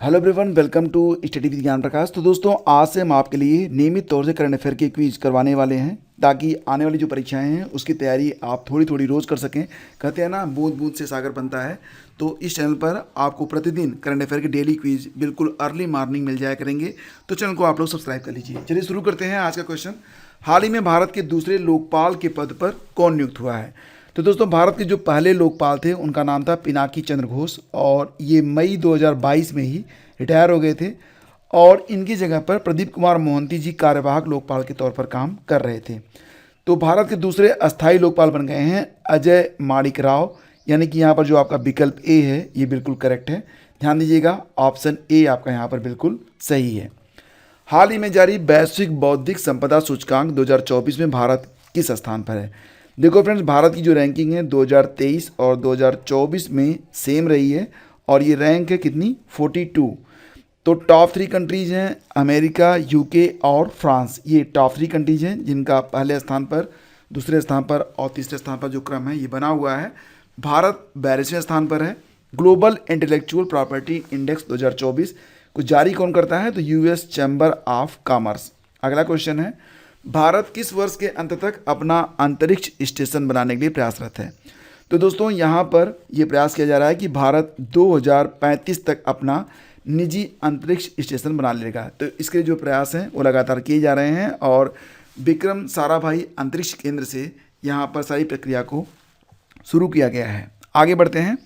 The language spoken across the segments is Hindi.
Hello everyone, welcome to study with Gyan Prakash. तो दोस्तों, आज से हम आपके लिए नियमित तौर से करंट अफेयर के क्विज करवाने वाले हैं ताकि आने वाली जो परीक्षाएं हैं उसकी तैयारी आप थोड़ी थोड़ी रोज़ कर सकें। कहते हैं ना, बूंद बूंद से सागर बनता है। तो इस चैनल पर आपको प्रतिदिन करंट अफेयर के डेली क्विज बिल्कुल अर्ली मॉर्निंग मिल जाया करेंगे। तो चैनल को आप लोग सब्सक्राइब कर लीजिए। चलिए शुरू करते हैं आज का क्वेश्चन। हाल ही में भारत के दूसरे लोकपाल के पद पर कौन नियुक्त हुआ है? तो दोस्तों, भारत के जो पहले लोकपाल थे उनका नाम था पिनाकी चंद्र घोष, और ये मई 2022 में ही रिटायर हो गए थे। और इनकी जगह पर प्रदीप कुमार मोहंती जी कार्यवाहक लोकपाल के तौर पर काम कर रहे थे। तो भारत के दूसरे अस्थायी लोकपाल बन गए हैं अजय माणिक राव, यानी कि यहाँ पर जो आपका विकल्प ए है ये बिल्कुल करेक्ट है। ध्यान दीजिएगा, ऑप्शन ए आपका यहाँ पर बिल्कुल सही है। हाल ही में जारी वैश्विक बौद्धिक संपदा सूचकांक 2024 में भारत किस स्थान पर है? देखो फ्रेंड्स, भारत की जो रैंकिंग है 2023 और 2024 में सेम रही है, और ये रैंक है कितनी? 42। तो टॉप 3 कंट्रीज़ हैं अमेरिका, यूके और फ्रांस। ये टॉप 3 कंट्रीज़ हैं जिनका पहले स्थान पर, दूसरे स्थान पर और तीसरे स्थान पर जो क्रम है ये बना हुआ है। भारत 42वें स्थान पर है। ग्लोबल इंटेलेक्चुअल प्रॉपर्टी इंडेक्स 2024 को जारी कौन करता है? तो यूएस चैम्बर ऑफ कॉमर्स। अगला क्वेश्चन है, भारत किस वर्ष के अंत तक अपना अंतरिक्ष स्टेशन बनाने के लिए प्रयासरत है? तो दोस्तों, यहाँ पर यह प्रयास किया जा रहा है कि भारत 2035 तक अपना निजी अंतरिक्ष स्टेशन बना लेगा। तो इसके जो प्रयास हैं वो लगातार किए जा रहे हैं, और विक्रम साराभाई अंतरिक्ष केंद्र से यहाँ पर सारी प्रक्रिया को शुरू किया गया है। आगे बढ़ते हैं।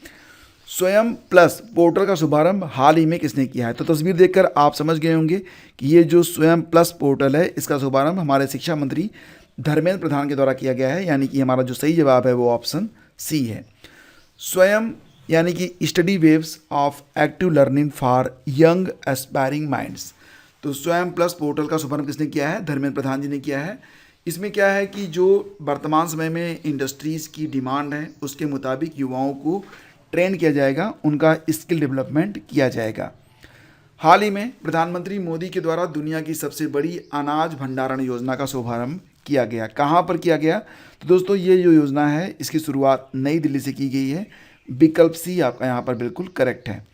स्वयं प्लस पोर्टल का शुभारंभ हाल ही में किसने किया है? तो तस्वीर देखकर आप समझ गए होंगे कि ये जो स्वयं प्लस पोर्टल है इसका शुभारंभ हमारे शिक्षा मंत्री धर्मेंद्र प्रधान के द्वारा किया गया है, यानी कि हमारा जो सही जवाब है वो ऑप्शन सी है। स्वयं यानी कि study waves of active learning for young aspiring minds. तो स्वयं प्लस पोर्टल का शुभारंभ किसने किया है? धर्मेंद्र प्रधान जी ने किया है। इसमें क्या है कि जो वर्तमान समय में इंडस्ट्रीज़ की डिमांड है उसके मुताबिक युवाओं को ट्रेन किया जाएगा, उनका स्किल डेवलपमेंट किया जाएगा। हाल ही में प्रधानमंत्री मोदी के द्वारा दुनिया की सबसे बड़ी अनाज भंडारण योजना का शुभारंभ किया गया। कहाँ पर किया गया? तो दोस्तों, ये जो योजना है इसकी शुरुआत नई दिल्ली से की गई है। विकल्प सी आपका यहाँ पर बिल्कुल करेक्ट है।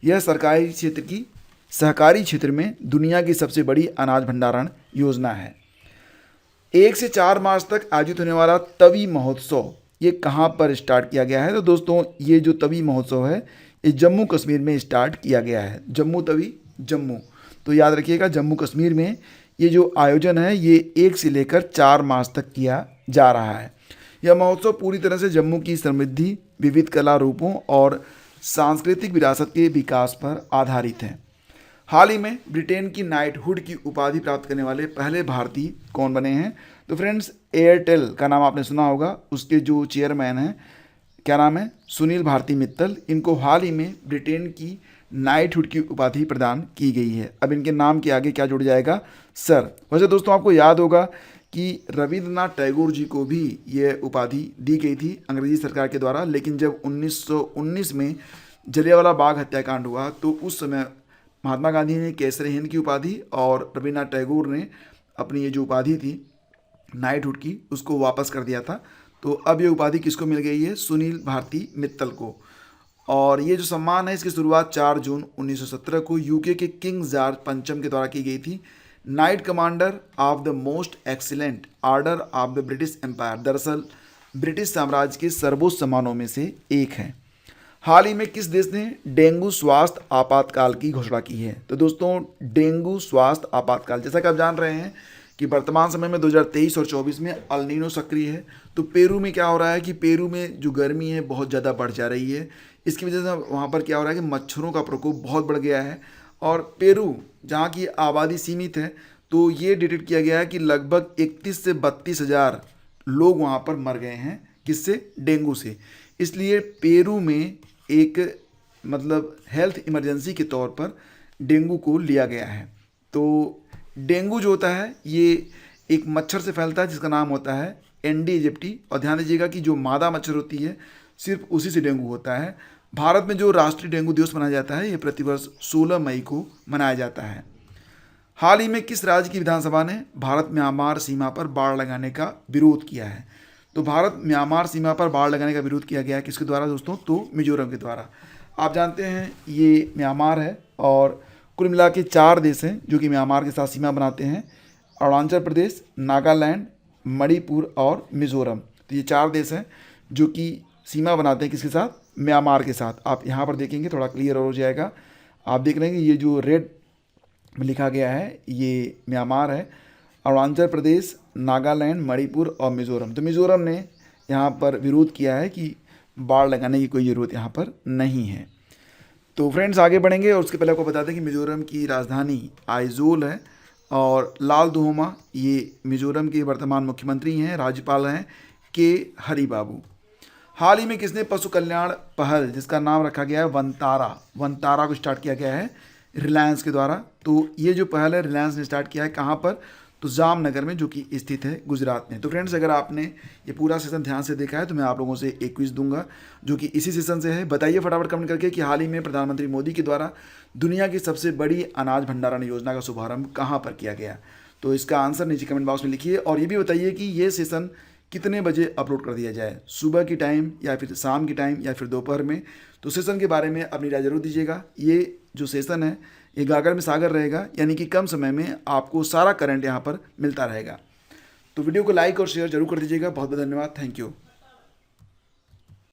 यह सहकारी क्षेत्र में दुनिया की सबसे बड़ी अनाज भंडारण योजना है। 1 से 4 मार्च तक आयोजित होने वाला तवी महोत्सव ये कहाँ पर स्टार्ट किया गया है? तो दोस्तों, ये जो तवी महोत्सव है ये जम्मू कश्मीर में स्टार्ट किया गया है। जम्मू तवी, जम्मू। तो याद रखिएगा, जम्मू कश्मीर में ये जो आयोजन है ये 1 से लेकर 4 मार्च तक किया जा रहा है। यह महोत्सव पूरी तरह से जम्मू की समृद्धि, विविध कला रूपों और सांस्कृतिक विरासत के विकास पर आधारित है। हाल ही में ब्रिटेन की नाइटहुड की उपाधि प्राप्त करने वाले पहले भारतीय कौन बने हैं? तो फ्रेंड्स, एयरटेल का नाम आपने सुना होगा, उसके जो चेयरमैन हैं, क्या नाम है? सुनील भारती मित्तल। इनको हाल ही में ब्रिटेन की नाइटहुड की उपाधि प्रदान की गई है। अब इनके नाम के आगे क्या जुड़ जाएगा? सर। वैसे दोस्तों, आपको याद होगा कि रविंद्रनाथ टैगोर जी को भी ये उपाधि दी गई थी अंग्रेजी सरकार के द्वारा, लेकिन जब 1919 में जलियांवाला बाग हत्याकांड हुआ तो उस समय महात्मा गांधी ने केसर हिंद की उपाधि और रविन्द्रनाथ टैगोर ने अपनी ये जो उपाधि थी नाइटहुड की उसको वापस कर दिया था। तो अब ये उपाधि किसको मिल गई है? सुनील भारती मित्तल को। और ये जो सम्मान है इसकी शुरुआत 4 जून 1917 को यूके के किंग जॉर्ज पंचम के द्वारा की गई थी। Knight commander of the most excellent order of the British empire, दरअसल ब्रिटिश साम्राज्य के सर्वोच्च सम्मानों में से एक है। हाल ही में किस देश ने डेंगू स्वास्थ्य आपातकाल की घोषणा की है? तो दोस्तों, डेंगू स्वास्थ्य आपातकाल, जैसा कि आप जान रहे हैं कि वर्तमान समय में 2023 और 24 में अल नीनो सक्रिय है। तो पेरू में क्या हो रहा है कि पेरू में जो गर्मी है बहुत ज़्यादा बढ़ जा रही है। इसकी वजह से वहाँ पर क्या हो रहा है कि मच्छरों का प्रकोप बहुत बढ़ गया है। और पेरू, जहाँ की आबादी सीमित है, तो ये डिटेक्ट किया गया है कि लगभग 31 से 32 हज़ार लोग वहाँ पर मर गए हैं। किससे? डेंगू से। इसलिए पेरू में एक हेल्थ इमरजेंसी के तौर पर डेंगू को लिया गया है। तो डेंगू जो होता है ये एक मच्छर से फैलता है जिसका नाम होता है एंडी इजिप्टी। और ध्यान दीजिएगा कि जो मादा मच्छर होती है सिर्फ उसी से डेंगू होता है। भारत में जो राष्ट्रीय डेंगू दिवस मनाया जाता है ये प्रतिवर्ष 16 मई को मनाया जाता है। हाल ही में किस राज्य की विधानसभा ने भारत म्यांमार सीमा पर बाड़ लगाने का विरोध किया है? तो भारत म्यांमार सीमा पर बाड़ लगाने का विरोध किया गया है किसके द्वारा दोस्तों? तो मिजोरम के द्वारा। आप जानते हैं ये म्यांमार है और कुल मिला के 4 देश हैं जो कि म्यांमार के साथ सीमा बनाते हैं, अरुणाचल प्रदेश, नागालैंड, मणिपुर और मिज़ोरम। तो ये 4 देश हैं जो कि सीमा बनाते हैं किसके साथ, म्यांमार के साथ। आप यहाँ पर देखेंगे थोड़ा क्लियर हो जाएगा, आप देख रहे हैं कि ये जो रेड में लिखा गया है ये म्यांमार है, अरुणाचल प्रदेश, नागालैंड, मणिपुर और मिज़ोरम। तो मिज़ोरम ने यहाँ पर विरोध किया है कि बाड़ लगाने की कोई ज़रूरत यहाँ पर नहीं है। तो फ्रेंड्स आगे बढ़ेंगे और उसके पहले आपको बता दें कि मिज़ोरम की राजधानी आइजोल है और लाल दुहोमा ये मिज़ोरम के वर्तमान मुख्यमंत्री हैं, राज्यपाल हैं के हरि बाबू। हाल ही में किसने पशु कल्याण पहल जिसका नाम रखा गया है वनतारा को स्टार्ट किया गया है रिलायंस के द्वारा। तो ये जो पहल है रिलायंस ने स्टार्ट किया है कहाँ पर, तो जामनगर में जो कि स्थित है गुजरात में। तो फ्रेंड्स अगर आपने ये पूरा सेशन ध्यान से देखा है तो मैं आप लोगों से एक क्विज दूंगा जो कि इसी सेशन से है। बताइए फटाफट कमेंट करके कि हाल ही में प्रधानमंत्री मोदी के द्वारा दुनिया की सबसे बड़ी अनाज भंडारण योजना का शुभारंभ कहाँ पर किया गया। तो इसका आंसर नीचे कमेंट बॉक्स में लिखिए और ये भी बताइए कि ये सेशन कितने बजे अपलोड कर दिया जाए, सुबह की टाइम या फिर शाम की टाइम या फिर दोपहर में। तो सेशन के बारे में अपनी राय जरूर दीजिएगा। ये जो सेशन है ये गागर में सागर रहेगा, यानी कि कम समय में आपको सारा करंट यहाँ पर मिलता रहेगा। तो वीडियो को लाइक और शेयर जरूर कर दीजिएगा। बहुत बहुत धन्यवाद, थैंक यू।